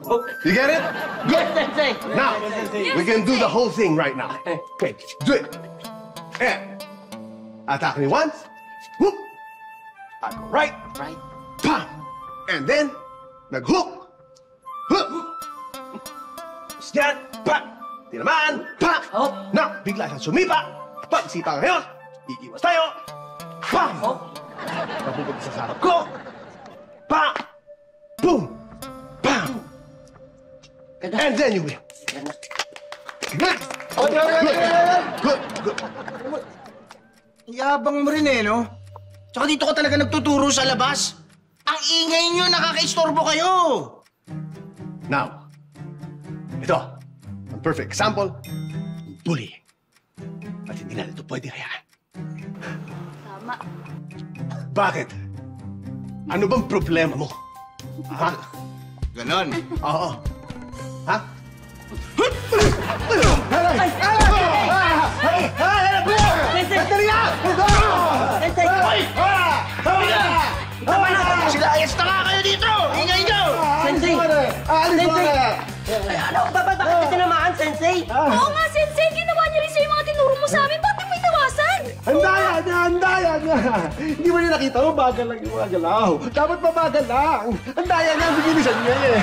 You get it? Yes, Sensei! Now, we can do the whole thing right now. Okay, do it. And attack me once. Whoop. I go right. Right. Pam. And then, nag-hook. Hook. Yan. Pam. Tinamaan. Pam. Hop. Now, bigla siyang sumipa. Pag sipa ngayon, iiwas tayo. Pam. Hop. Napupunta sa sarap ko. Pam. Boom. Pam. And then you win. Good. Good. Good. Yabang mo rin eh, no? Tsaka dito ka talaga nagtuturo sa labas. Ang ingay nyo, nakaka-istorbo kayo. Now, ito, ang perfect example ng bullying. At hindi natin ito pwede hayaan. Tama. Bakit? Ano bang problema mo? Ha? Ganon. Oo. Ha? Sila ayos na nga kayo dito! Ingay nyo! Sensei! Sensei! Ay, ano? Bakit ka tinamaan, Sensei? Oo nga, Sensei! Ginawa niyo rin sa yung mga tinuro mo sa amin. Bakit mo itawasan? Handa yan! Hindi mo niya nakita mo, bagal lang yung mga galaw. Dapat mabagal lang. Handa yan, bilisan niya eh.